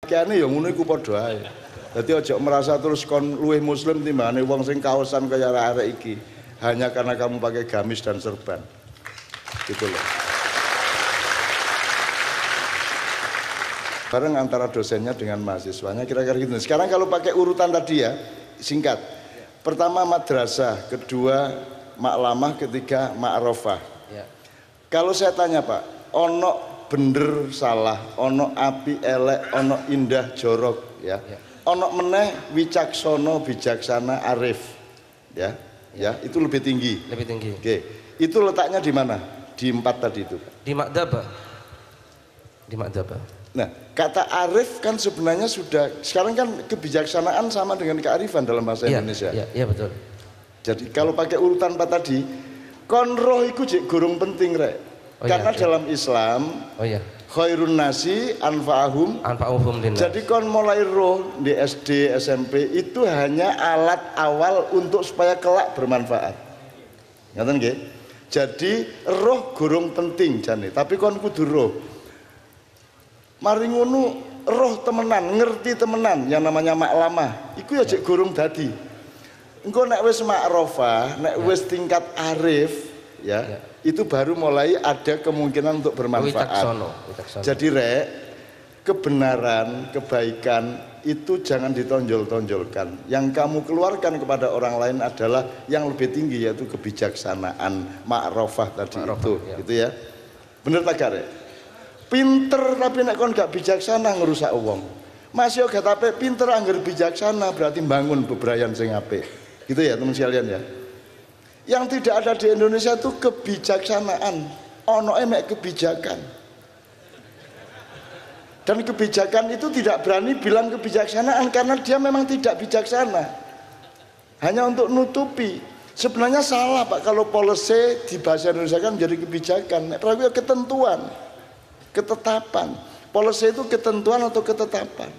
Kayane ya ngono iku padha ae. Dadi aja merasa terus kon luwih muslim timbangane wong sing kaosan kaya arek-arek iki hanya karena kamu pakai gamis dan serban. Gitu loh. Bareng antara dosennya dengan mahasiswanya kira-kira gitu. Sekarang kalau pakai urutan tadi ya, singkat. Pertama madrasah, kedua maklamah, ketiga ma'rofah. Ya. Kalau saya tanya Pak, ono bener salah, ono api elek, ono indah jorok, ya. Ono meneh wicaksono bijaksana arif, ya. Ya, itu lebih tinggi. Lebih tinggi. Oke. Itu letaknya di mana? Di 4 tadi itu. Di Ma'dabah. Di Ma'dabah. Nah, kata arif kan sebenarnya sudah sekarang kan kebijaksanaan sama dengan kearifan dalam bahasa Indonesia. Iya, betul. Jadi kalau pakai urutan 4 tadi, kon roh iku jek gurung penting rek. Karena dalam Islam, khairun nasi anfa'ahum linnas. Jadi kon mulai roh di SD, SMP itu hanya alat awal untuk supaya kelak bermanfaat. Ngaten nggih? Jadi roh gurung penting jane, tapi kon kudu roh. Mari ngono roh temenan, ngerti temenan yang namanya maklamah. Iku ya jek gurung dadi. Engko nek wis ma'rofah, nek wis tingkat arif, ya. Itu baru mulai ada kemungkinan untuk bermanfaat. Wicaksono. Jadi rek, kebenaran, kebaikan itu jangan ditonjol-tonjolkan. Yang kamu keluarkan kepada orang lain adalah yang lebih tinggi, yaitu kebijaksanaan, ma'rofah tadi itu, gitu ya. Bener tak rek? Pinter tapi nek kon gak bijaksana ngerusak wong. Masih gak tapi pinter angger bijaksana berarti bangun bebrayan sing apik. Gitu ya teman sekalian ya. Yang tidak ada di Indonesia itu kebijaksanaan, ono emek kebijakan. Dan kebijakan itu tidak berani bilang kebijaksanaan karena dia memang tidak bijaksana. Hanya untuk nutupi. Sebenarnya salah Pak kalau policy di bahasa Indonesia kan menjadi kebijakan. Tapi ketentuan, ketetapan. Policy itu ketentuan atau ketetapan.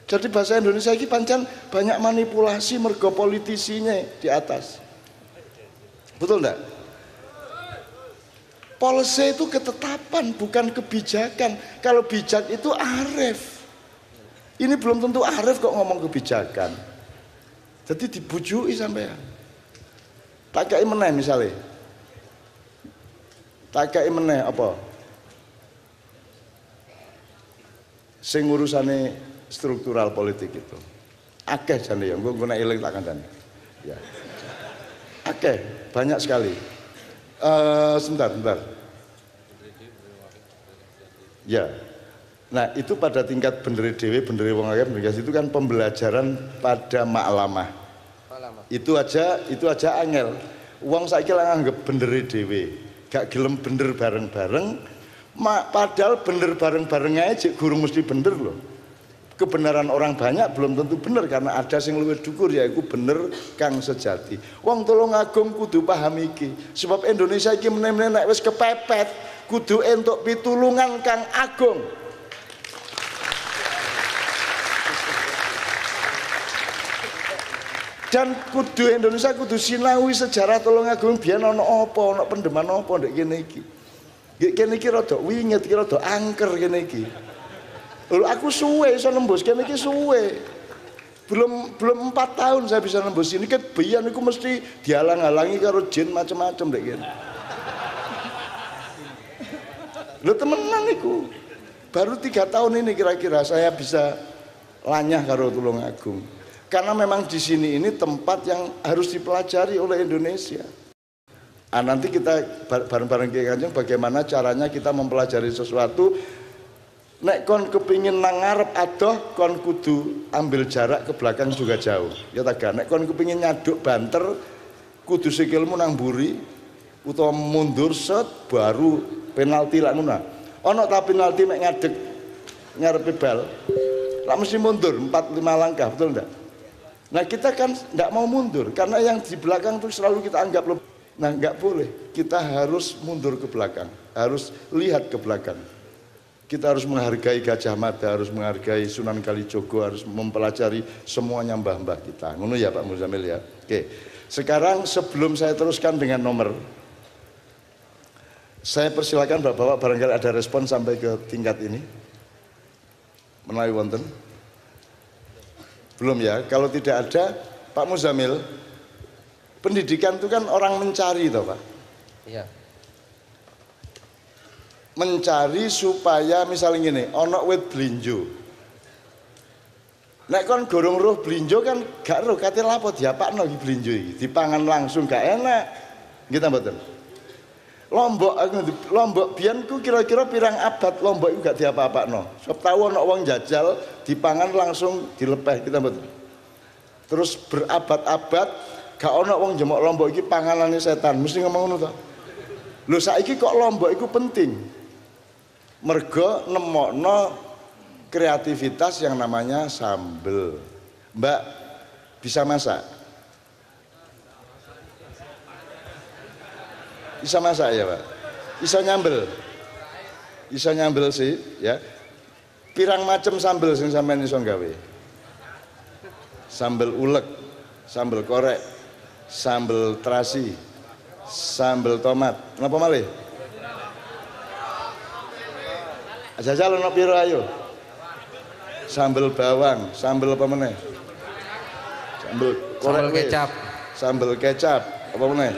Jadi bahasa Indonesia ini pancen banyak manipulasi mergo politisinya di atas. Betul enggak? Policy itu ketetapan bukan kebijakan. Kalau bijak itu arif. Ini belum tentu arif kok ngomong kebijakan. Jadi dibujui sampean. Takai meneh misalnya. Takai meneh apa? Sing urusane struktural politik itu. Akeh jane ya, engko nek eling tak kandhani. Ya. Akeh, banyak sekali. Sebentar. Ya. Nah, itu pada tingkat bener dhewe, bener wong akeh, bener itu kan pembelajaran pada maklamah. Itu aja angel. Wong saiki lah nganggep bener dhewe, gak gelem bener bareng-bareng. Padahal bener bareng-bareng aja gurung mesti bener loh. Kebenaran orang banyak belum tentu bener karena ada sing luwih dhuwur yaiku bener kang sejati. Wong Tulungagung kudu paham iki. Sebab Indonesia iki meneh-meneh nek wis kepepet kudu entuk pitulungan kang agung. Dan kudu Indonesia kudu sinawi sejarah Tulungagung biyen ana apa, ana pendeman apa ndek kene iki. Nggih kene iki rada wingit, iki rada angker kene iki. Lho aku suwe iso nembus kene iki suwe. Belum 4 tahun saya bisa nembus ini ket biyen iku mesti dihalang-halangi karo jin macam-macam ndek kene. Lho temenan iku. Baru 3 tahun ini kira-kira saya bisa lanyah karo Tulungagung. Karena memang di sini ini tempat yang harus dipelajari oleh Indonesia. Nanti kita bareng-bareng Kiai Kanjeng bagaimana caranya kita mempelajari sesuatu. Nek kon kepingin nang ngarep adoh kon kudu ambil jarak ke belakang juga jauh. Ya tak gak? Nek kon kepingin nyaduk banter kudu sikilmu nang mburi utawa mundur set baru penalti lak ngono. Ono ta penalti mek ngadeg ngarepe bal. Lah mesti mundur 4-5 langkah, betul enggak? Nah kita kan enggak mau mundur karena yang di belakang tuh selalu kita anggap lebih. Nah enggak boleh, kita harus mundur ke belakang, harus lihat ke belakang. Kita harus menghargai Gajah Mada, harus menghargai Sunan Kalijogo, harus mempelajari semuanya mbah-mbah kita. Ngono ya Pak Muzamil ya. Oke. Sekarang sebelum saya teruskan dengan nomor, saya persilakan Bapak-bapak barangkali ada respon sampai ke tingkat ini. Menawi wonten? Belum ya. Kalau tidak ada, Pak Muzamil, pendidikan itu kan orang mencari toh, Pak. Iya. Mencari supaya misalnya gini, ono wit blinjo. Nek kon gorong roh blinjo kan gak roh kate lapo diapakno iki blinjo iki. Dipangan langsung gak enak. Nggih ta mboten? Lombok biyen ku kira-kira pirang abad Lombok iku gak diapa-apakno. Sebab tahu ana wong jajal dipangan langsung dilepeh kita mboten. Terus berabad-abad gak ana wong jemok Lombok iki panganane setan. Mesti ngomong ngono to. Lho saiki kok Lombok iku penting. Mergo nemokno kreativitas yang namanya sambel. Mbak bisa masak? Bisa masak ya Pak? Bisa nyambel? Bisa nyambel sih ya. Pirang macam sambel sing sampean iso gawe? Sambel ulek, sambel korek, sambel terasi, sambel tomat. Napa malih? Jajal ono piro ayo? Sambel bawang, sambel apa meneh? Sambel korek, sambel kecap. Sambel kecap, apa meneh?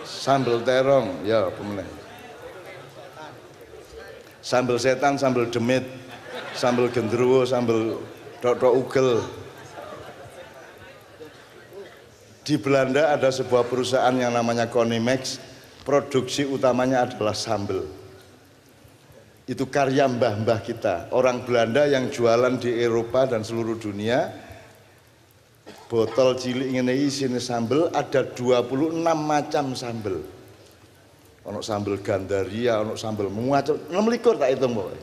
Sambel terong, ya apa meneh? Sambel setan, sambel demit, sambel gendruwo, sambel dok-dok ugel. Di Belanda ada sebuah perusahaan yang namanya Konimex, produksi utamanya adalah sambel. Itu karya mbah-mbah kita, orang Belanda yang jualan di Eropa dan seluruh dunia. Botol cilik ngene isine sambel, ada 26 macam sambel. Ono sambel Gandaria, ono sambel macam 26 tak hitung pokoke.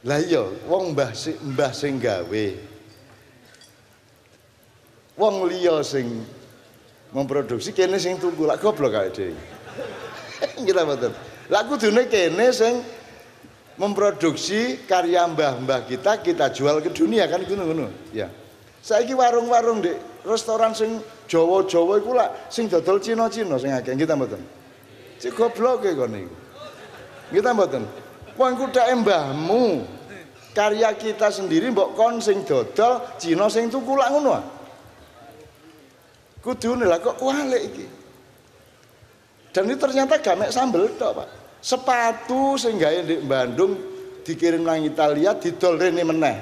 Lah iya, wong mbah sing gawe. Wong liya sing memproduksi kene sing tuku, lak goblok kae dhewe. Ngira mboten. Lah kudune kene sing memproduksi karya mbah-mbah kita jual ke dunia kan ngono-ngono. Ya. Saiki warung-warung di restoran sing Jawa-Jawa iku lak sing dodol Cina-Cina sing akeh nggih ta mboten. Cek gobloke kon niku. Nggih ta mboten. Wong iku dak mbahmu. Karya kita sendiri mbok kon sing dodol Cina sing tuku lak ngono ah. Kudune lah kok walik iki. Dan ini ternyata gak mek sambel tok, Pak. Sepatu sing gawe di Bandung dikirim nang Italia didol rene meneh.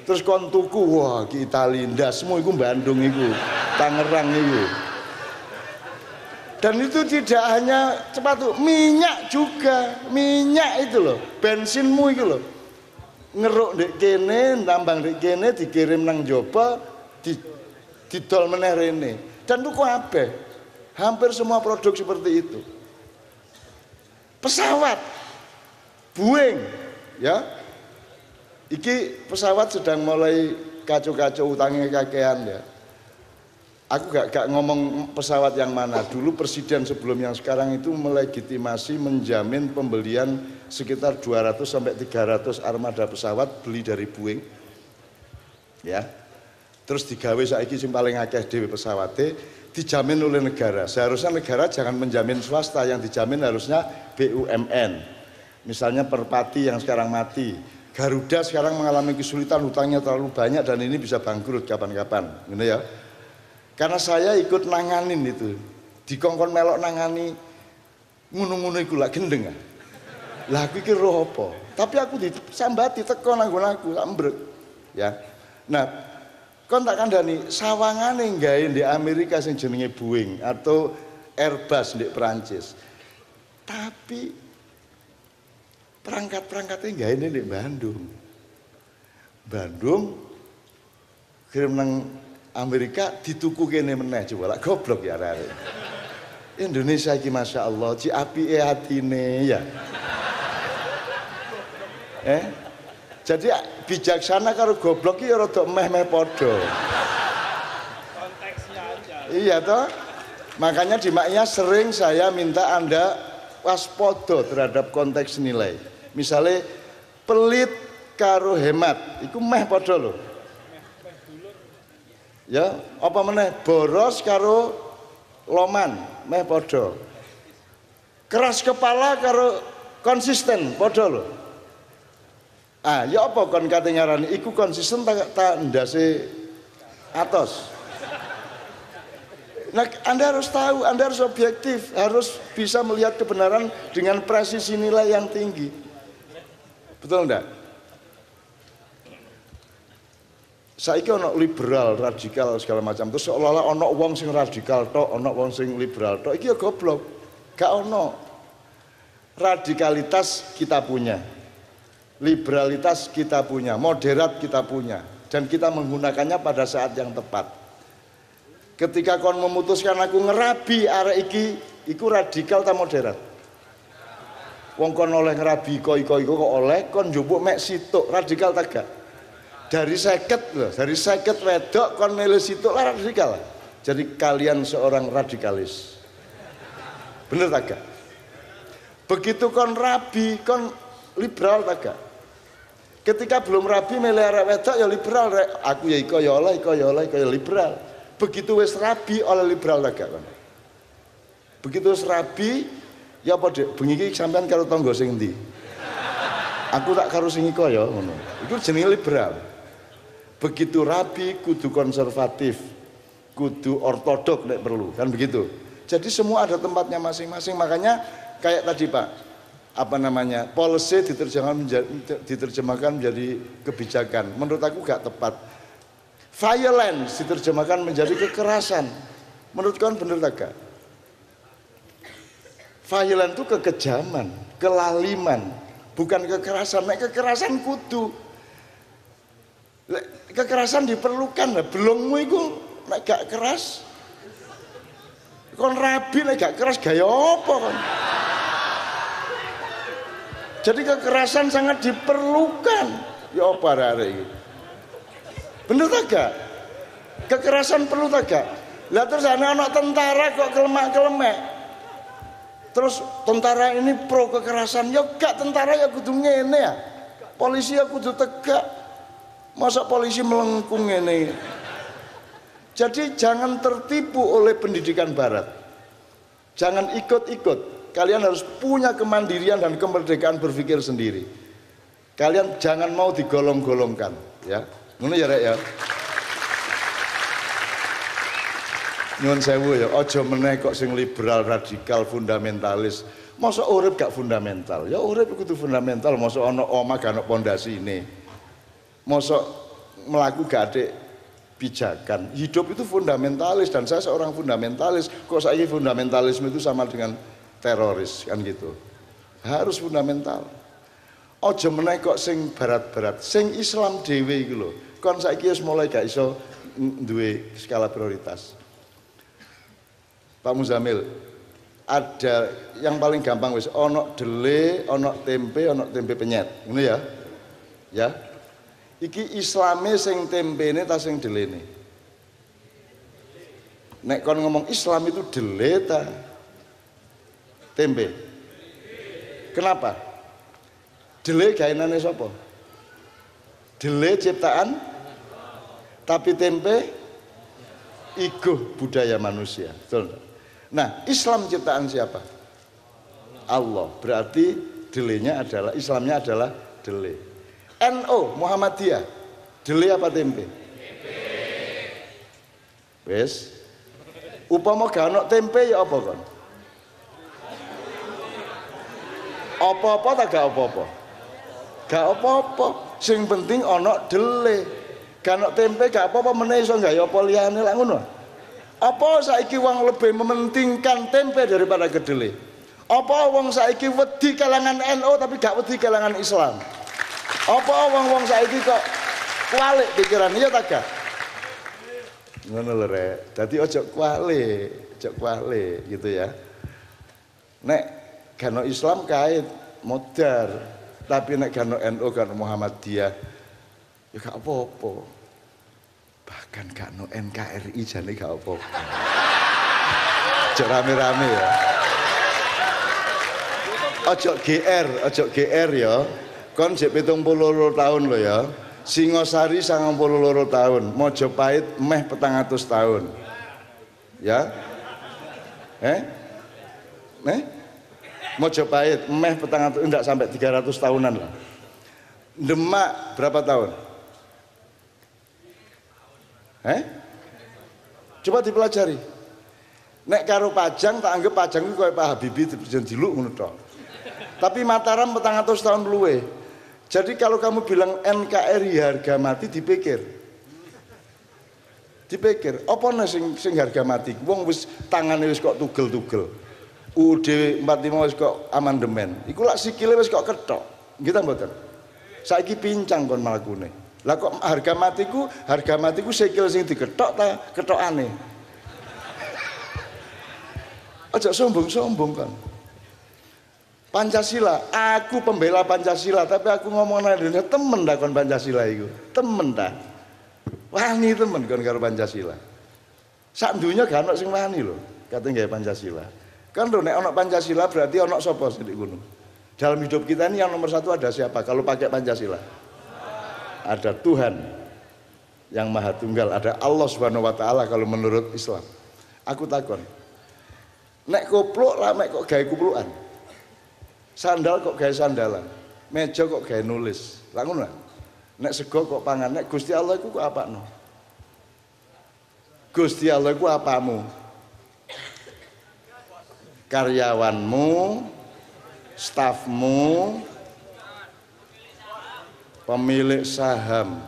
Terus kon tuku, wah ki Itali ndasmu iku Bandung iku, Tangerang iku. Dan itu tidak hanya sepatu, minyak juga, minyak itu loh, bensinmu itu loh. Ngeruk ndek kene, nambang ndek kene dikirim nang Jopo, didol meneh rene. Dan itu kabeh. Hampir semua produk seperti itu. Pesawat Boeing ya. Iki pesawat sedang mulai kacau-kacau utangnya kakean ya. Aku gak ngomong pesawat yang mana. Dulu presiden sebelum yang sekarang itu melegitimasi menjamin pembelian sekitar 200 sampai 300 armada pesawat beli dari Boeing. Ya. Terus digawe saiki sing paling akeh dhewe pesawate dijamin oleh negara. Seharusnya negara jangan menjamin swasta, yang dijamin harusnya BUMN. Misalnya Perpati yang sekarang mati. Garuda sekarang mengalami kesulitan, hutangnya terlalu banyak dan ini bisa bangkrut kapan-kapan, gitu ya. Karena saya ikut nanganin itu, dikongkon melok nangani ngono-ngono iku lak gendeng. Lah aku iki roh apa? Tapi aku disambati teko nanggon aku ambrek. Ya. Nah, kon tak kandhani sawangane gawe di Amerika sing jenenge Boeing atau Airbus di Perancis. Tapi perangkat-perangkatnya gawe di Bandung. Bandung kirim nang Amerika dituku kene meneh coba lak goblok ya arek. Indonesia iki Masya Allah ci apike atine ya. Jadi bijaksana karo goblok iki ya rada meh-meh padha. Konteksnya aja. Iya toh? Makanya di Maknya sering saya minta Anda waspada terhadap konteks nilai. Misalnya pelit karo hemat, itu meh padha lho. Ya, apa meneh boros karo loman, meh padha. Keras kepala karo konsisten padha lho. Ah, ya apa kon kate ngarani iku konsisten tak ndase atos. Nah, Anda harus tahu, Anda harus objektif, harus bisa melihat kebenaran dengan presisi nilai yang tinggi. Betul enggak? Saiki ono liberal, radikal segala macam. Terus seolah-olah ono wong sing radikal tok, ono wong sing liberal tok. Iki ya goblok. Gak ono. Radikalitas kita punya. Liberalitas kita punya, moderat kita punya, dan kita menggunakannya pada saat yang tepat. Ketika kon memutuskan aku ngerabi arek iki, iku radikal ta moderat? Wong kon oleh ngerabi iko kok oleh, kon njupuk mek situk, radikal ta gak? Dari 50 loh, dari 50 wedok kon milih situk lah radikal. Jadi kalian seorang radikalis. Bener ta gak? Begitu kon rabi, kon liberal ta gak? Ketika belum rabi milih arek wedok ya liberal rek. Aku ya iko ya oleh, iko ya oleh, iko ya liberal. Begitu wis rabi oleh liberal tak kan. Begitu wis rabi ya apa Dek, bengi iki sampean karo tangga sing ndi? Aku tak karo sing iko ya ngono. Iku jenenge liberal. Begitu rabi kudu konservatif, kudu ortodok nek perlu, kan begitu. Jadi semua ada tempatnya masing-masing. Makanya kayak tadi Pak, apa namanya? Policy diterjemahkan menjadi kebijakan. Menurut aku gak tepat. Violence diterjemahkan menjadi kekerasan. Menurut kalian bener tak gak? Violence itu kekejaman, kelaliman, bukan kekerasan. Nek kekerasan kudu. Kekerasan diperlukan. Belummu itu nek gak keras. Kon rabi nek gak keras gaya apa kon? Jadi kekerasan sangat diperlukan. Ya apa arek iki? Bener tak gak? Kekerasan perlu tak gak? Lah terus anak tentara kok kelemak-kelemek. Terus tentara ini pro kekerasan. Ya gak, tentara ya kudu ngene ya. Polisi ya kudu tegak. Masa polisi melengkung ngene. Jadi jangan tertipu oleh pendidikan barat. Jangan ikut-ikut. Kalian harus punya kemandirian dan kemerdekaan berpikir sendiri. Kalian jangan mau digolong-golongkan, ya. Ngono ya rek ya. Nyuwun sewu ya, aja meneh kok sing liberal, radikal, fundamentalis. Masa urip gak fundamental? Ya urip kudu fundamental, masa ana omah gak ana pondasine. Masa mlaku gak ada pijakan. Hidup itu fundamentalis dan saya seorang fundamentalis. Kok saiki fundamentalisme itu sama dengan teroris kan gitu. Harus fundamental. Aja meneh kok sing barat-barat, sing Islam dhewe iku lho. Kon saiki wis mulai gak iso duwe skala prioritas. Pak Muzamil, ada yang paling gampang wis ana dele, ana tempe penyet. Ngono ya? Ya. Iki Islame sing tempene ta sing delene? Nek kon ngomong Islam itu dele ta tempe? Kenapa? Dele gaenane sapa? Dele ciptaan, tapi tempe iguh budaya manusia. Betul. Nah, Islam ciptaan siapa? Allah. Berarti delenya adalah, Islamnya adalah dele. NO Muhammadiyah, dele apa tempe? Wes. Upama gak ono tempe ya apa kon? Apa-apa tak gak apa-apa? Gak apa-apa. Sing penting ono dele. Gak ono tempe gak apa-apa meneh iso gak ya apa liyane lak ngono. Apa saiki wong lebih mementingkan tempe daripada kedele? Apa wong saiki wedi kalangan NU tapi gak wedi kalangan Islam? Apa wong-wong saiki kok kualik pikiran iya tak gak? Ngono lho rek. Dadi aja kualik gitu ya. Nek gano Islam kait modar, tapi nek gano NU gano Muhammadiyah ya gak apa-apa. Bahkan gano NKRI jane gak apa-apa. Aja rame-rame ya. Ojo GR ya. Kon jek 72 tahun lho ya. Singosari 92 tahun, Mojopahit meh 400 tahun. Ya? Mojopahit meh enggak sampai 300 tahunan lah. Demak berapa tahun? Coba dipelajari. Nek karo Pajang tak anggap Pajang itu kayak Pak Habibie diluk ngono tok. Tapi Mataram 400 tahun luwe. Jadi kalau kamu bilang NKRI harga mati dipikir. Apa nih sing harga mati? Wong wis tangane wis kok tugel-tugel. UUD 45 wis kok amandemen. Iku lak sikile wis kok ketok. Nggih ta mboten? Saiki pincang kon mlakune. Lah kok harga matiku sikil sing diketok ta ketokane. Aja sombong-sombong kan. Pancasila, aku pembela Pancasila, tapi aku ngomong nang Indonesia temen dah kon Pancasila iku. Temen dah. Wani temen kon karo Pancasila. Sak dunya gak ono sing wani lho, kate gawe Pancasila. Kan lho nek ono Pancasila berarti ono sapa sing ngono. Dalam hidup kita ini yang nomor satu ada siapa kalau pakai Pancasila? Ada Tuhan yang Maha Tunggal, ada Allah Subhanahu wa taala kalau menurut Islam. Aku takon. Nek kopluk lah mek kok gawe kuplukan. Sandal kok gawe sandalan. Meja kok gawe nulis. Lah ngono. Nek sego kok pangan, nek Gusti Allah iku kok apakno? Gusti Allah iku apamu? Karyawanmu, stafmu, pemilik saham.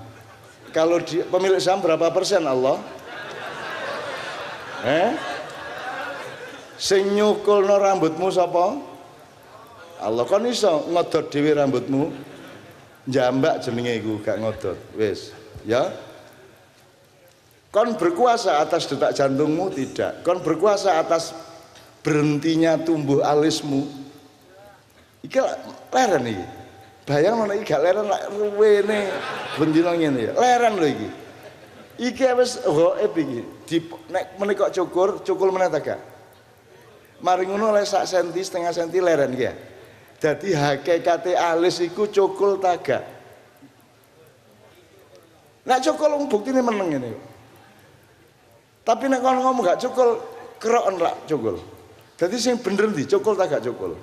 Kalau pemilik saham berapa persen Allah? Sing nyukulno rambutmu sapa? Allah. Kon iso ngodot dhewe rambutmu? Jambak jenenge iku gak ngodot. Wis, ya. Kon berkuasa atas detak jantungmu? Tidak. Kon berkuasa atas berhentinya tumbuh alismu? Iki leren iki. Bayang ana iki gak leren lak ruwene bendina ngene ya. Leren lho iki. Iki wis gaib iki. Nek menika cukul meneh ta gak? Mari ngono oleh sak senti setengah senti leren iki ya. Dadi hakikate alis iku cukul ta gak? Nek cukul buktine meneng ngene. Tapi nek kon ngomong gak cukul, keroken lak cukul. Dadi sing bener ndi, cukul ta gak cukul?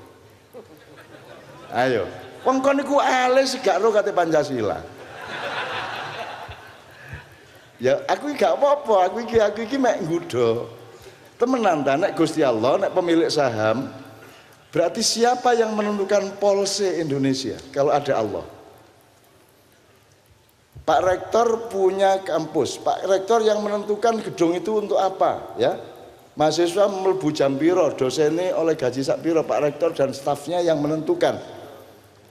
Ayo. Wong kon niku alis gak ro kate Pancasila. Ya aku gak apa-apa, aku iki mek nggodho. Temenan ta nek Gusti Allah, nek pemilik saham, berarti siapa yang menentukan polse Indonesia kalau ada Allah? Pak Rektor punya kampus, Pak Rektor yang menentukan gedung itu untuk apa, ya? Mahasiswa mlebu jam piro, dosennya oleh gaji sak piro, Pak Rektor dan stafnya yang menentukan.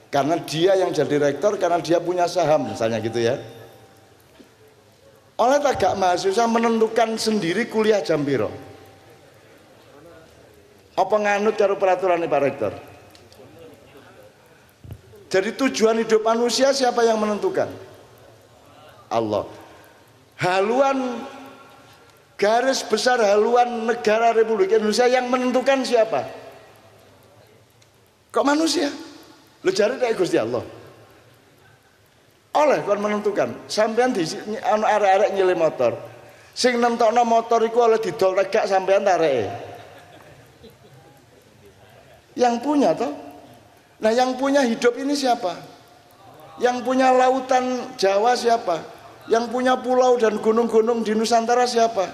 Karena dia yang jadi rektor, karena dia punya saham, misalnya gitu ya. Oleh tak mahasiswa menentukan sendiri kuliah jam piro? Apa nganut karo peraturan Pak Rektor? Jadi tujuan hidup manusia siapa yang menentukan? Allah. Haluan garis besar haluan negara Republik Indonesia yang menentukan siapa? Kok manusia? Lu cari kayak Gusti Allah. Oleh kon menentukan. Sampean di ana arek-arek nyilih motor. Sing nentokno motor iku oleh didol tegak sampean tareke. Yang punya toh. Nah yang punya hidup ini siapa? Yang punya lautan Jawa siapa? Yang punya pulau dan gunung-gunung di Nusantara siapa?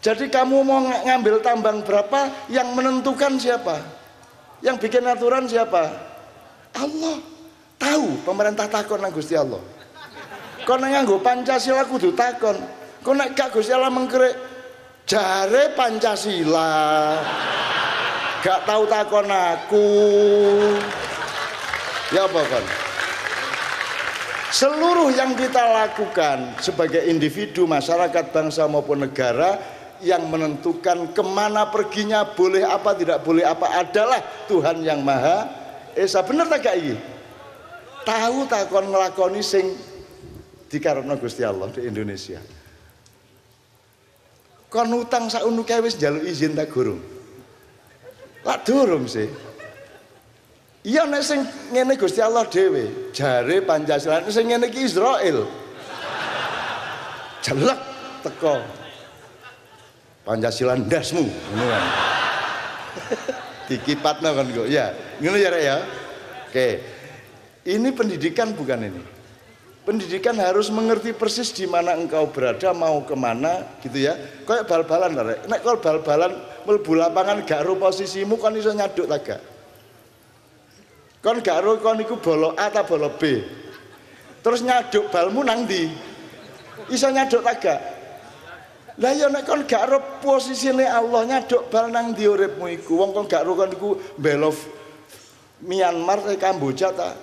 Jadi kamu mau ngambil tambang berapa, yang menentukan siapa? Yang bikin aturan siapa? Allah. Tahu pemerintah takon nang Gusti Allah. Kon nganggo Pancasila kudu takon. Kon nek gak Gusti Allah mengkrik jare Pancasila. Gak tahu takon aku. Ya apa kan? Seluruh yang kita lakukan sebagai individu, masyarakat, bangsa maupun negara, yang menentukan kemana perginya, boleh apa, tidak boleh apa, adalah Tuhan yang Maha Esa. Bener tak gak iki? Tahu takon nglakoni sing dikarepno Gusti Allah di Indonesia. Kon utang sak unuke wis njaluk izin ta gurung? Lak durung sih. Iya nek sing ngene Gusti Allah dhewe, jare Pancasila sing ngene iki Israel. Jelek teko. Pancasila ndasmu ngono kan. Dikipatno kan kok. Ya, ngono ya Rek ya. Oke. Ini pendidikan bukan ini. Pendidikan harus mengerti persis di mana engkau berada, mau kemana gitu ya. Kayak bal-balan lah Rek. Nek kalau bal-balan mlebu lapangan gak ro posisimu kon iso nyaduk ta gak? Kon gak ro kon iku bola A ta bola B. Terus nyaduk balmu nang ndi? Iso nyaduk ta gak? Lah ya nek kon gak ro posisine Allah nyaduk bal nang ndi uripmu iku. Wong kon gak ro kon iku belo Myanmar Kamboja ta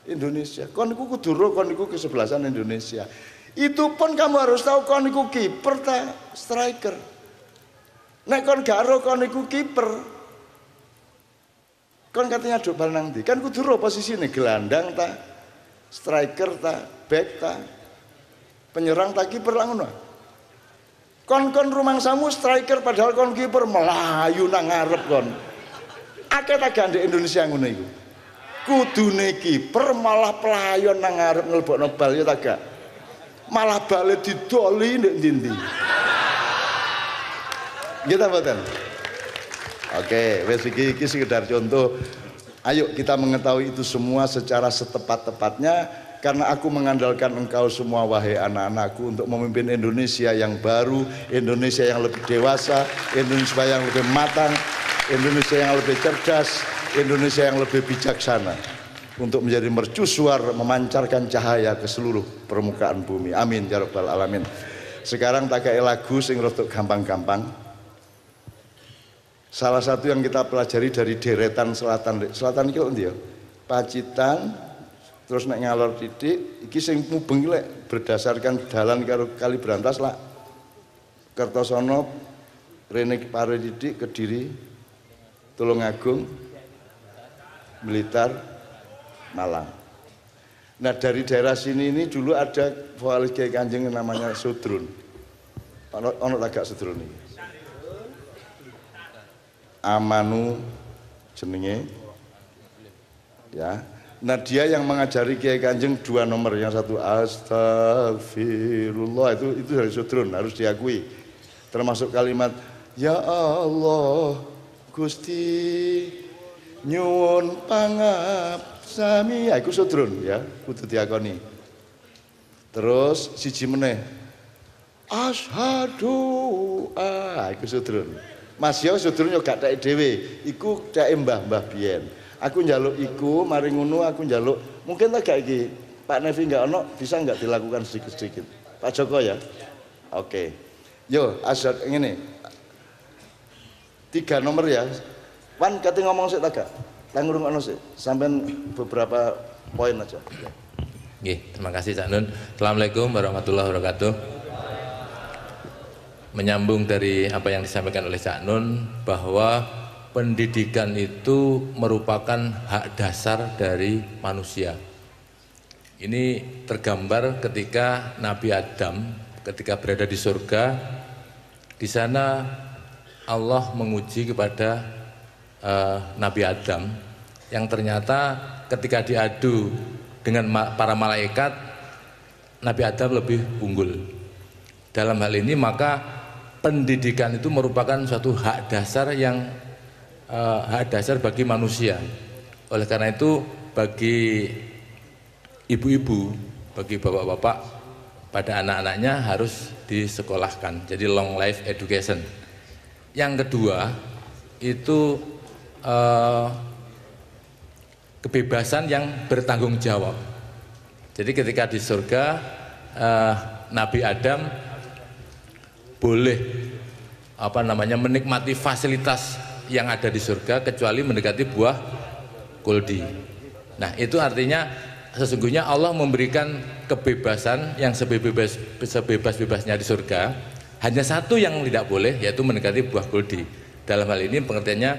Indonesia. Kon iku kudu ro kon iku kesebelasan Indonesia. Itu pun kamu harus tahu kon iku kiper ta striker. Nek kon gak ro kon iku kiper. Kon katanya nyaduk bal nang ndi? Kan kudu ro posisine gelandang ta striker ta back ta penyerang ta kiper lah ngono. Kon rumangsamu striker padahal kon kiper melayu nang ngarep kon. Akeh ta gandhe Indonesia ngono iku. Kudune kiper malah pelayon nang ngarep nglebokno bal ya ta gak. Malah bale didoli ndek ndi-ndi. Nggih ta mboten? Oke, wis iki sekedar contoh. Ayo kita mengetahui itu semua secara setepat-tepatnya karena aku mengandalkan engkau semua wahai anak-anakku untuk memimpin Indonesia yang baru, Indonesia yang lebih dewasa, Indonesia yang lebih matang, Indonesia yang lebih cerdas, Indonesia yang lebih bijaksana untuk menjadi mercusuar memancarkan cahaya ke seluruh permukaan bumi. Amin ya rabbal alamin. Sekarang tak kayak lagu sing rodok gampang-gampang. Salah satu yang kita pelajari dari deretan selatan iki lho ndi ya? Pacitan terus nek ngalor titik iki sing mubeng lek berdasarkan dalan karo Kali Brantas lah. Kertosono rene pare titik Kediri Tulungagung Blitar Malang. Nah dari daerah sini ini dulu ada vokalis Kiai Kanjeng namanya Sudrun. Ono agak Sudrun iki. Amanu jenenge ya. Nah dia yang mengajari Kiai Kanjeng 2 nomor, yang satu astagfirullah itu dari Sudrun, harus diakui. Termasuk kalimat ya Allah Gusti nyuwun pangap sami, ya iku Sudrun ya, kudu diakoni. Terus siji meneh asyhadu iku Sudrun. Mas yo Sudrun yo gak tek dhewe, iku tek mbah-mbah biyen. Aku njaluk iku, mari ngono aku njaluk. Mungkin tak gak iki Pak Nevi gak ono, bisa gak dilakukan sedikit-sedikit. Pak Joko ya. Oke. Yo, asyhadu ngene. 3 nomor ya. Wan kate ngomong sik tak gak? Tak ngrungokno sik. Sampeyan beberapa poin aja. Nggih, terima kasih Cak Nun. Assalamualaikum warahmatullahi wabarakatuh. Menyambung dari apa yang disampaikan oleh Cak Nun bahwa pendidikan itu merupakan hak dasar dari manusia. Ini tergambar ketika Nabi Adam ketika berada di surga. Di sana Allah menguji kepada Nabi Adam yang ternyata ketika diadu dengan para malaikat, Nabi Adam lebih unggul. Dalam hal ini maka pendidikan itu merupakan suatu hak dasar yang hak dasar bagi manusia. Oleh karena itu bagi ibu-ibu, bagi bapak-bapak pada anak-anaknya harus disekolahkan. Jadi long life education. Yang kedua itu kebebasan yang bertanggung jawab. Jadi ketika di surga Nabi Adam boleh menikmati fasilitas yang ada di surga kecuali mendekati buah kuldi. Nah itu artinya sesungguhnya Allah memberikan kebebasan yang sebebas-bebasnya di surga. Hanya satu yang tidak boleh, yaitu mendekati buah kuldi. Dalam hal ini pengertiannya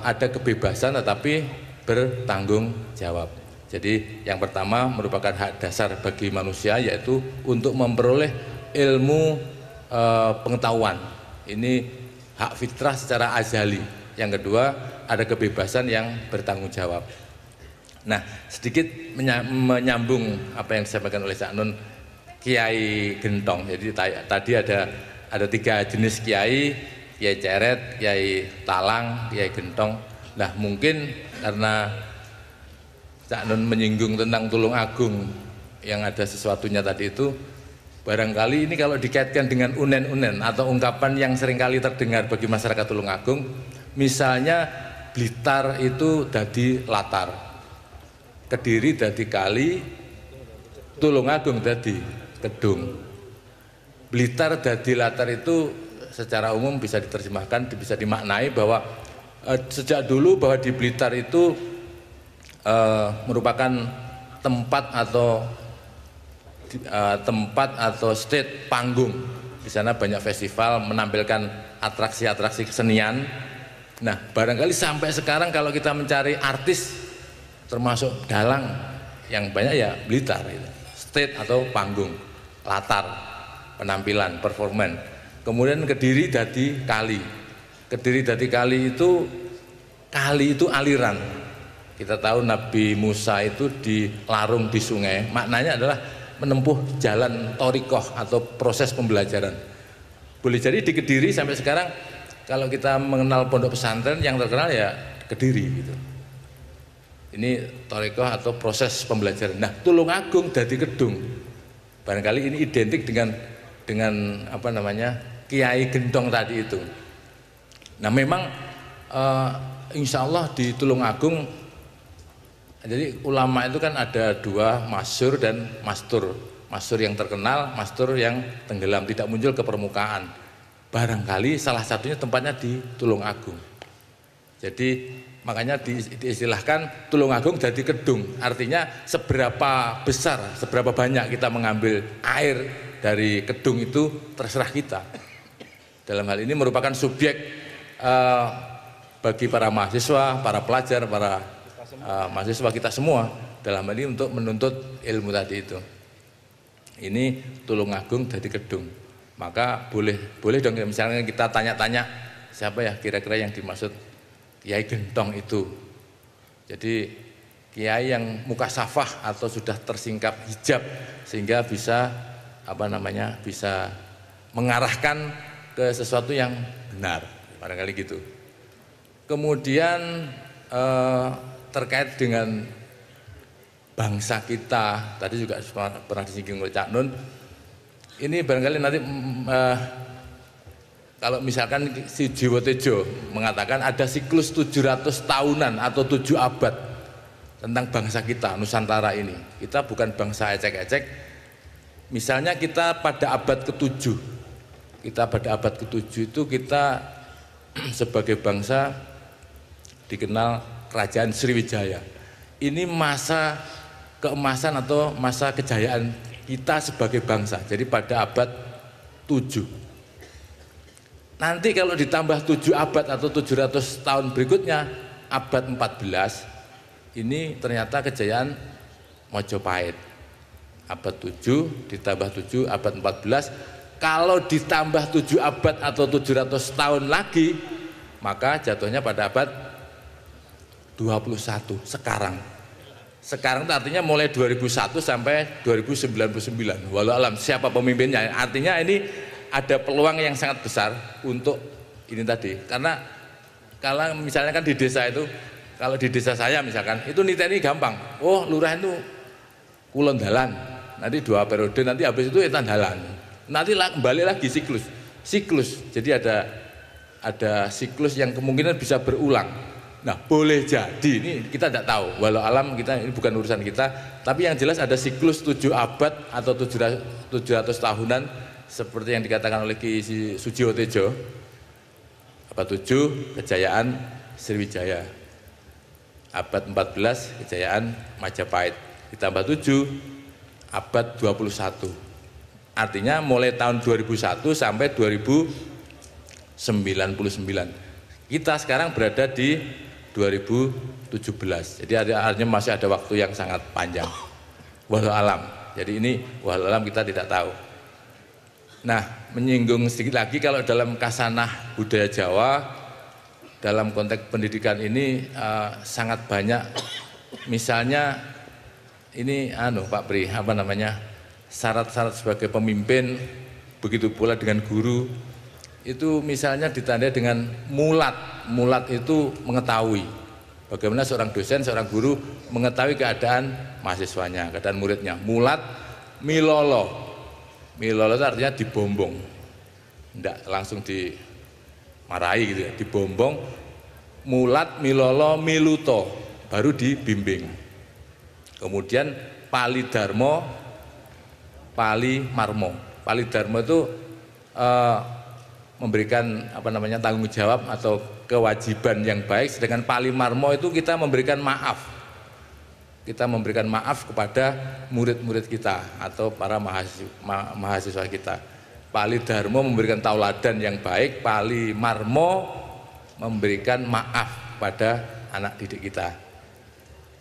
ada kebebasan tetapi bertanggung jawab. Jadi yang pertama merupakan hak dasar bagi manusia, yaitu untuk memperoleh ilmu pengetahuan. Ini hak fitrah secara azali. Yang kedua ada kebebasan yang bertanggung jawab. Nah sedikit menyambung apa yang disampaikan oleh Cak Nun, Kiai Gentong. Jadi tadi ada 3 jenis kiai. Kiai Ceret, Kiai Talang, Kiai Gentong. Nah mungkin karena Cak Nun menyinggung tentang Tulungagung yang ada sesuatunya tadi itu, barangkali ini kalau dikaitkan dengan unen-unen atau ungkapan yang seringkali terdengar bagi masyarakat Tulungagung, misalnya Blitar itu dadi latar, Kediri dadi kali, Tulungagung dadi kedung. Blitar dadi latar itu secara umum bisa diterjemahkan, bisa dimaknai bahwa sejak dulu bahwa di Blitar itu merupakan tempat atau state panggung. Di sana banyak festival menampilkan atraksi-atraksi kesenian. Nah, barangkali sampai sekarang kalau kita mencari artis termasuk dalang yang banyak ya Blitar itu. State atau panggung, latar, penampilan, performan. Kemudian Kediri dadi kali. Kediri dadi kali itu aliran. Kita tahu Nabi Musa itu dilarung di sungai, maknanya adalah menempuh jalan thoriqoh atau proses pembelajaran. Boleh jadi di Kediri sampai sekarang kalau kita mengenal pondok pesantren yang terkenal ya Kediri gitu. Ini thoriqoh atau proses pembelajaran. Nah, Tulungagung dadi kedung. Barangkali ini identik dengan apa namanya? Kiai Gentong tadi itu. Nah, memang insya Allah di Tulungagung, jadi ulama itu kan ada dua, masyhur dan mastur. Masyhur yang terkenal, mastur yang tenggelam, tidak muncul ke permukaan. Barangkali salah satunya tempatnya di Tulungagung. Jadi makanya diistilahkan Tulungagung jadi kedung. Artinya seberapa besar, seberapa banyak kita mengambil air dari kedung itu terserah kita. Dalam hal ini merupakan subjek bagi para mahasiswa, para pelajar, para mahasiswa kita semua dalam hal ini untuk menuntut ilmu tadi itu. Ini Tulungagung jadi kedung. Maka boleh dong misalnya kita tanya-tanya siapa ya kira-kira yang dimaksud Kiai Gentong itu. Jadi kiai yang muka safah atau sudah tersingkap hijab sehingga bisa bisa mengarahkan ke sesuatu yang benar, barangkali gitu. Kemudian terkait dengan bangsa kita, tadi juga pernah disinggung oleh Cak Nun. Ini barangkali nanti kalau misalkan si Jiwo Tejo mengatakan ada siklus 700 tahunan atau 7 abad tentang bangsa kita, Nusantara ini. Kita bukan bangsa ecek-ecek. Misalnya kita pada abad ke-7. Itu kita sebagai bangsa dikenal Kerajaan Sriwijaya. Ini masa keemasan atau masa kejayaan kita sebagai bangsa. Jadi pada abad 7. Nanti kalau ditambah 7 abad atau 700 tahun berikutnya, abad 14, ini ternyata kejayaan Mojopahit. Abad 7 ditambah 7 abad 14. Kalau ditambah 7 abad atau 700 tahun lagi, maka jatuhnya pada abad 21 sekarang. Sekarang itu artinya mulai 2001 sampai 2099. Walau alam siapa pemimpinnya. Artinya ini ada peluang yang sangat besar untuk ini tadi. Karena kalau misalnya kan di desa itu, kalau di desa saya misalkan, itu niteni gampang. Oh, lurah itu kulon dalan. Nanti 2 periode, nanti habis itu etan dalan. Nanti kembali lagi siklus. Jadi ada siklus yang kemungkinan bisa berulang. Nah, boleh jadi ini kita tidak tahu. Walau alam ini bukan urusan kita. Tapi yang jelas ada siklus 7 abad atau 700 tahunan seperti yang dikatakan oleh Ki Sujiwo Tejo. Abad 7 kejayaan Sriwijaya. Abad 14 kejayaan Majapahit. Ditambah 7 abad 21. Artinya mulai tahun 2001 sampai 2099. Kita sekarang berada di 2017. Jadi artinya masih ada waktu yang sangat panjang. Walau alam. Jadi ini walau alam kita tidak tahu. Nah, menyinggung sedikit lagi kalau dalam kasanah budaya Jawa, dalam konteks pendidikan ini sangat banyak. Misalnya ini Pak Pri, syarat-syarat sebagai pemimpin, begitu pula dengan guru itu misalnya ditandai dengan mulat. Mulat itu mengetahui. Bagaimana seorang dosen, seorang guru mengetahui keadaan mahasiswanya, keadaan muridnya. Mulat, milolo. Milolo itu artinya dibombong. Tidak langsung dimarahi gitu ya, dibombong. Mulat, milolo, miluto, baru dibimbing. Kemudian palidarmo, palimarmo. Palidarmo itu memberikan tanggung jawab atau kewajiban yang baik, sedangkan palimarmo itu kita memberikan maaf. Kita memberikan maaf kepada murid-murid kita atau para mahasiswa kita. Palidarmo memberikan tauladan yang baik, palimarmo memberikan maaf pada anak didik kita.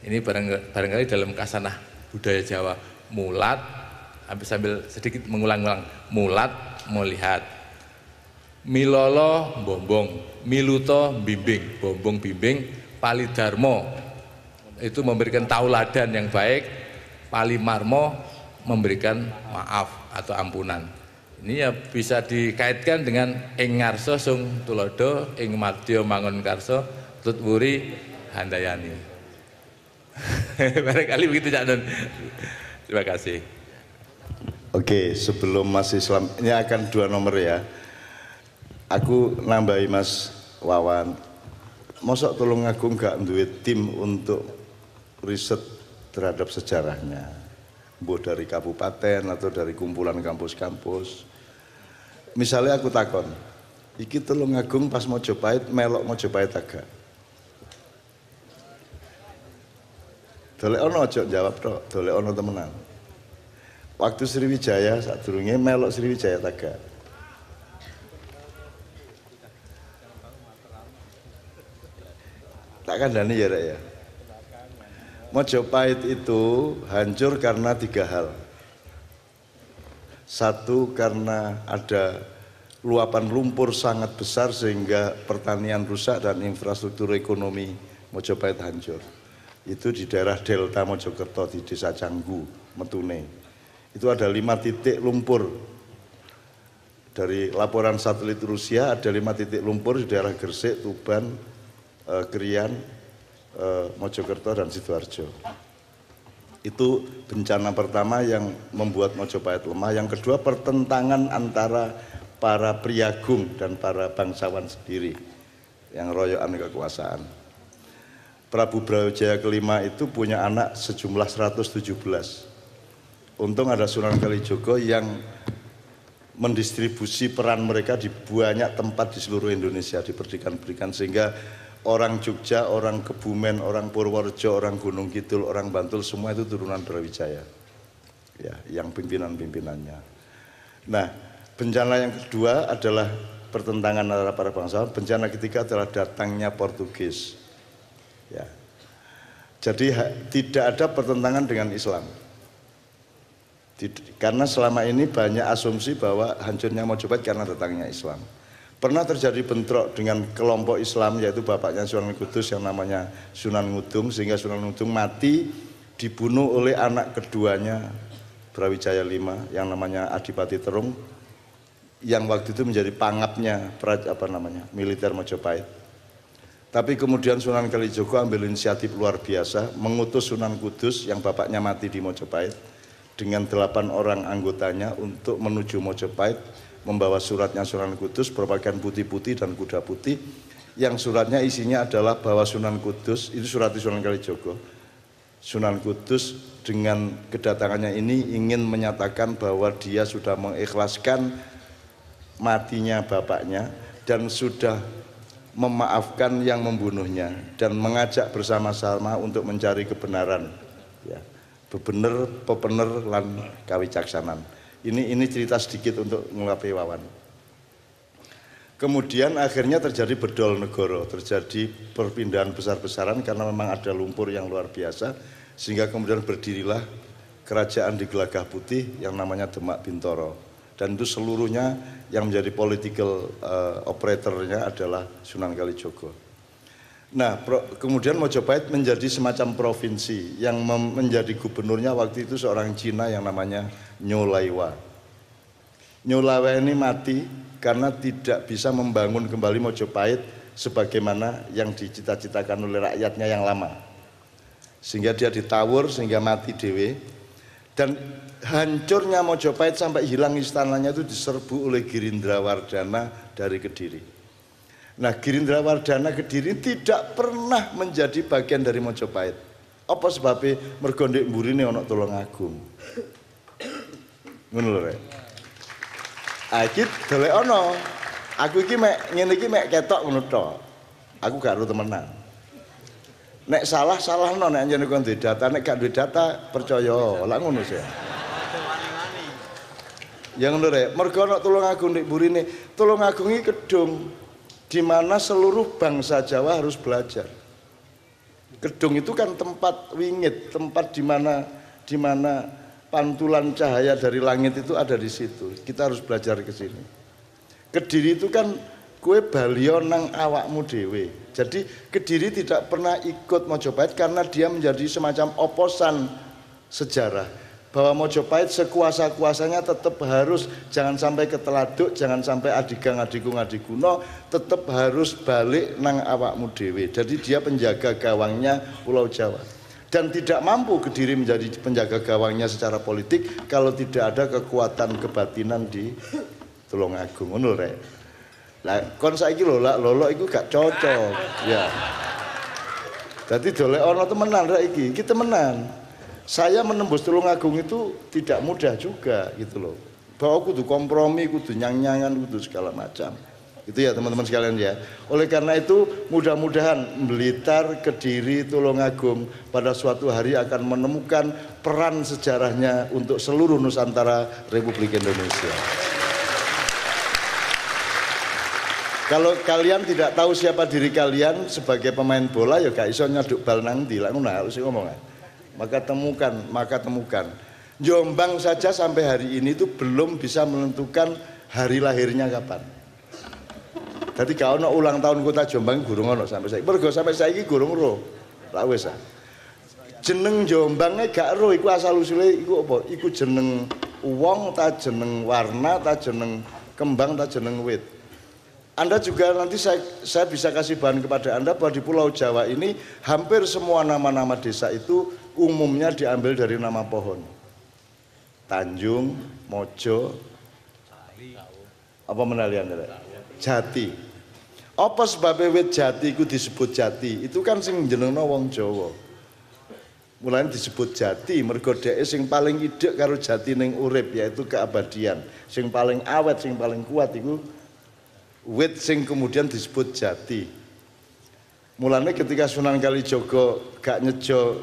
Ini barangkali dalam kasanah budaya Jawa. Mulat, sambil sedikit mengulang-ulang, mulat melihat, milolo bombong, miluto bimbing, bombong bimbing, palidarmo itu memberikan tauladan yang baik, palimarmo memberikan maaf atau ampunan. Ini ya bisa dikaitkan dengan ing ngarsa sung tulodo, ing madya mangun karsa, tutwuri handayani. Barangkali begitu Cak Nun. Terima kasih. Oke, sebelum Mas Islam, ini akan 2 nomor ya. Aku nambahi Mas Wawan. Mosok Tulungagung gak duwe tim untuk riset terhadap sejarahnya, mbok dari kabupaten atau dari kumpulan kampus-kampus. Misalnya aku takon, iki Tulungagung pas Mojopahit melok Mojopahit agak. Dolek ono aja jawab tok, dolek ono temenan. Waktu Sriwijaya sadurunge melok Sriwijaya agak. Tak kandhani ya Rek ya. Mojopahit itu hancur karena 3 hal. 1, karena ada luapan lumpur sangat besar sehingga pertanian rusak dan infrastruktur ekonomi Mojopahit hancur. Itu di daerah Delta Mojokerto di Desa Canggu, Metune. Itu ada 5 titik lumpur. Dari laporan satelit Rusia ada 5 titik lumpur di daerah Gresik, Tuban, Krian, Mojokerto dan Sidoarjo. Itu bencana pertama yang membuat Mojopahit lemah. Yang kedua, pertentangan antara para priagung dan para bangsawan sendiri yang royokan kekuasaan. Prabu Brawijaya kelima itu punya anak sejumlah 117. Untung ada Sunan Kalijogo yang mendistribusi peran mereka di banyak tempat di seluruh Indonesia, diperdikan-berikan, sehingga orang Jogja, orang Kebumen, orang Purworejo, orang Gunung Kidul, orang Bantul, semua itu turunan Brawijaya. Ya, yang pimpinan-pimpinannya. Nah, bencana yang kedua adalah pertentangan antara para bangsawan. Bencana ketiga adalah datangnya Portugis. Ya. Jadi tidak ada pertentangan dengan Islam. Karena selama ini banyak asumsi bahwa hancurnya Mojopahit karena datangnya Islam. Pernah terjadi bentrok dengan kelompok Islam, yaitu bapaknya Sunan Kudus yang namanya Sunan Ngudung, sehingga Sunan Ngudung mati dibunuh oleh anak keduanya Brawijaya V yang namanya Adipati Terung, yang waktu itu menjadi pangapnya militer Mojopahit. Tapi kemudian Sunan Kalijogo ambil inisiatif luar biasa, mengutus Sunan Kudus yang bapaknya mati di Mojopahit dengan 8 orang anggotanya untuk menuju Mojopahit, membawa suratnya Sunan Kudus berpakaian putih-putih dan kuda putih, yang suratnya isinya adalah bahwa Sunan Kudus, itu surat Sunan Kalijogo, Sunan Kudus dengan kedatangannya ini ingin menyatakan bahwa dia sudah mengikhlaskan matinya bapaknya dan sudah memaafkan yang membunuhnya dan mengajak bersama-sama untuk mencari kebenaran, ya, bebener, pepener, lan kawicaksanan. Ini cerita sedikit untuk ngelapi Wawan. Kemudian akhirnya terjadi bedol negoro, terjadi perpindahan besar-besaran karena memang ada lumpur yang luar biasa, sehingga kemudian berdirilah kerajaan di Gelagah Putih yang namanya Demak Bintoro. Dan itu seluruhnya yang menjadi political operatornya adalah Sunan Kalijogo. Nah, kemudian Mojopahit menjadi semacam provinsi yang menjadi gubernurnya waktu itu seorang Cina yang namanya Nyolaiwa. Nyolaiwa ini mati karena tidak bisa membangun kembali Mojopahit sebagaimana yang dicita-citakan oleh rakyatnya yang lama, sehingga dia ditawur sehingga mati dewe. Dan hancurnya Mojopahit sampai hilang istananya itu diserbu oleh Girindrawardhana dari Kediri. Nah, Girindrawardhana Kediri tidak pernah menjadi bagian dari Mojopahit. Apa sebabnya? Mergo ndek mburine ana Tulungagung. Ngono lho rek. Iki dolek ana. Aku iki mek ngene iki mek ketok ngono tok. Aku gak ero temenan. Nek salah-salahno nek jenenge kon duwe data, nek gak duwe data percaya, lak ngono sih. Yang ngono rek, mergo ana Tulungagung ndek mburine. Tulungagung iki kedung di mana seluruh bangsa Jawa harus belajar. Kedung itu kan tempat wingit, tempat di mana pantulan cahaya dari langit itu ada di situ. Kita harus belajar ke sini. Kediri itu kan kue balio nang awakmu dewe. Jadi Kediri tidak pernah ikut Mojopahit karena dia menjadi semacam oposan sejarah. Bahwa Mojopahit sekuasa-kuasanya tetap harus, jangan sampai keteladuk, jangan sampai adigang adigung adiguno, tetap harus balik nang awakmu dewe. Jadi dia penjaga gawangnya Pulau Jawa. Dan tidak mampu Kediri menjadi penjaga gawangnya secara politik kalau tidak ada kekuatan kebatinan di Tulungagung. Ngono rek. Lah kon saiki lho lak lolo iku gak cocok. Ya. Dadi dolek ana temenan rek iki temenan. Saya menembus Tulungagung itu tidak mudah juga gitu loh. Bahwa kudu kompromi, kudu nyang-nyangan, kudu segala macam. Itu ya teman-teman sekalian ya. Oleh karena itu mudah-mudahan Blitar, Kediri, Tulungagung pada suatu hari akan menemukan peran sejarahnya untuk seluruh Nusantara Republik Indonesia. Kalau kalian tidak tahu siapa diri kalian sebagai pemain bola ya gak iso nyaduk bal nang ndi, lak ngono harus ngomong. Maka temukan. Jombang saja sampai hari ini itu belum bisa menentukan hari lahirnya kapan. Jadi kalau ono ulang tahun kota Jombang gurung ono sampai saiki. Mergo sampai saiki gurung ro. Lah wis ah. Jeneng Jombangnya gak ro iku asal usule iku apa? Iku jeneng wong ta jeneng warna ta jeneng kembang ta jeneng wit. Anda juga nanti saya bisa kasih bahan kepada Anda bahwa di Pulau Jawa ini hampir semua nama-nama desa itu umumnya diambil dari nama pohon. Tanjung, Mojo, apa menalian? Jati. Apa sebabnya wit jati itu disebut jati? Itu kan sing jenengno wong Jawa. Mulane disebut jati mergo dheke sing paling idek karo jati ning urip yaitu keabadian. Sing paling awet, sing paling kuat iku wit sing kemudian disebut jati. Mulane ketika Sunan Kalijaga gak nyejo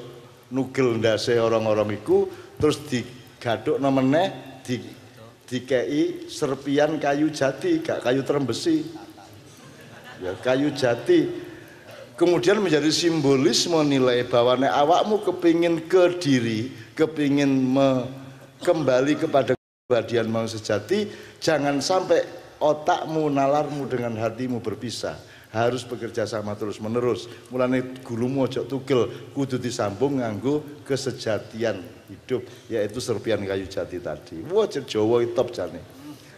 nugel ndase orang-orang iku terus digadukno meneh dikei serpian kayu jati, gak kayu trembesi. Ya, kayu jati. Kemudian menjadi simbolisme nilai bahwa nek awakmu kepingin ke diri, kepingin kembali kepada keabadian mau sejati, jangan sampai otakmu, nalarmu dengan hatimu berpisah. Harus bekerja sama terus menerus. Mulane gurumu ojo tugel, kudu disambung nganggo kesejatian hidup, yaitu serpian kayu jati tadi. Wah, Jawa top jane.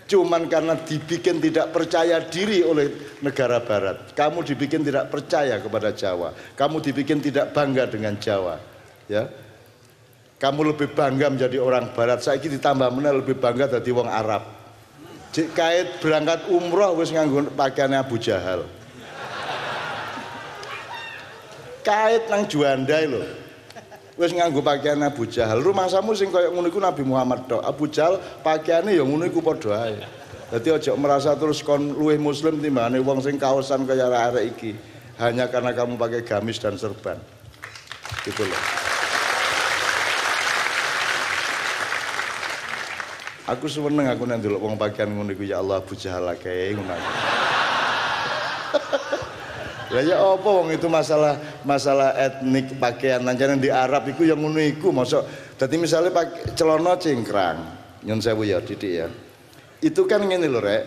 Cuman karena dibikin tidak percaya diri oleh negara barat, kamu dibikin tidak percaya kepada Jawa, kamu dibikin tidak bangga dengan Jawa, ya. Kamu lebih bangga menjadi orang barat. Saiki ditambah meneh lebih bangga dadi wong Arab. Kait berangkat umroh wis nganggo pakaiane Abu Jahal. Kait nang Juanda lho. Wis nganggo pakaian Abu Jahal. Rumahsamu sing kaya ngono iku Nabi Muhammad tok. Abu Jahal pakaiane ya ngono iku padha ae. Dadi aja merasa terus kon luwih muslim timbangane wong sing kaosan kaya arek iki hanya karena kamu pakai gamis dan serban. Gitu loh. Aku seneng aku nek ndelok wong pakaian ngono iku ya Allah Abu Jahal akeh ngono. Lah ya apa wong itu masalah etnik pakaian nanjane di Arab iku yang ngono iku mosok dadi misale pakai celana cingkrang nyun sewu ya Didik ya. Itu kan ngene lho rek.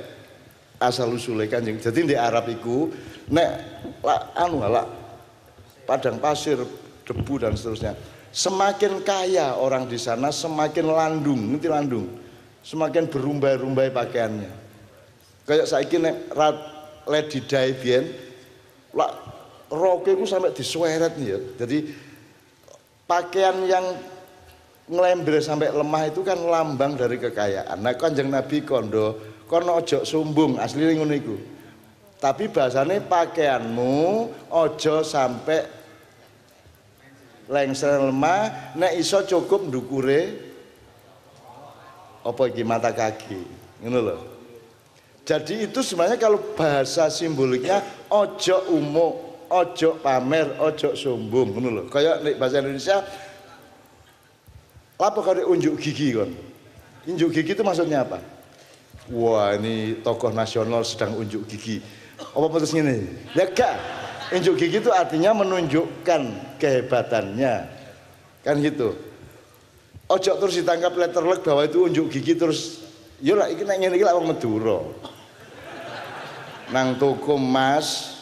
Asal usule Kanjeng. Jadi di Arab iku nek padang pasir, debu dan seterusnya. Semakin kaya orang di sana semakin landung, ngerti landung. Semakin berumbai-rumbai pakaiannya. Kayak saiki nek Lady Di biyen lak roke ku sampai disueret ya. Jadi pakaian yang ngelember sampai lemah itu kan lambang dari kekayaan. Nah Kanjeng Nabi kondo kono ojo sumbung asline ngono iku. Tapi bahasane pakaianmu ojo sampai lengser lemah, nek iso cukup ndukure apa iki mata kaki. Ngono lho. Jadi itu sebenarnya kalau bahasa simboliknya ojo umuk, ojo pamer, ojo sombong, ngono lho. Kayak nek bahasa Indonesia apa kali unjuk gigi kon? Unjuk gigi itu maksudnya apa? Wah, ini tokoh nasional sedang unjuk gigi. Apa putus ini? Ya gak. Unjuk gigi itu artinya menunjukkan kehebatannya. Kan gitu. Ojo terus ditangkap letterlek bahwa itu unjuk gigi terus yo lah iki nek ngene iki lak wong Madura. Nang toko emas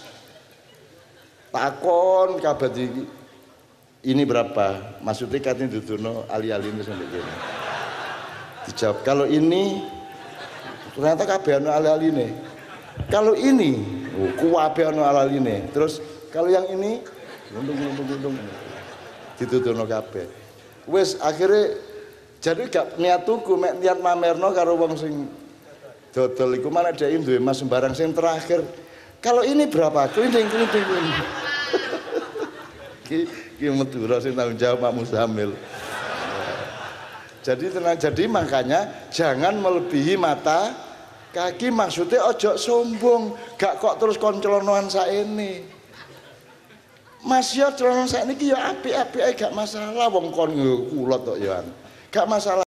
takon kabeh ini berapa? Maksudnya katanya dudono ali-ali ini sampai gini. Dijawab kalau ini ternyata kabeh ono ali-ali nih. Kalau ini kuwabe ono ali-ali nih. Terus kalau yang ini undung ditudono kabeh. Wis akhirnya jadi gak niat tuku mek niat mamerno karo wong sing dodol iku malah dhek duwe emas sembarang sing terakhir. Kalau ini berapa? Klinting. Ki Madura sing tanggung jawab Pak Muzamil. Jadi makanya jangan melebihi mata kaki, maksudnya ojo sombong, gak kok terus koncelonoan saene. Mas ya celonon saene ki ya apik-apik ae gak masalah wong kon kulot tok ya. Gak masalah.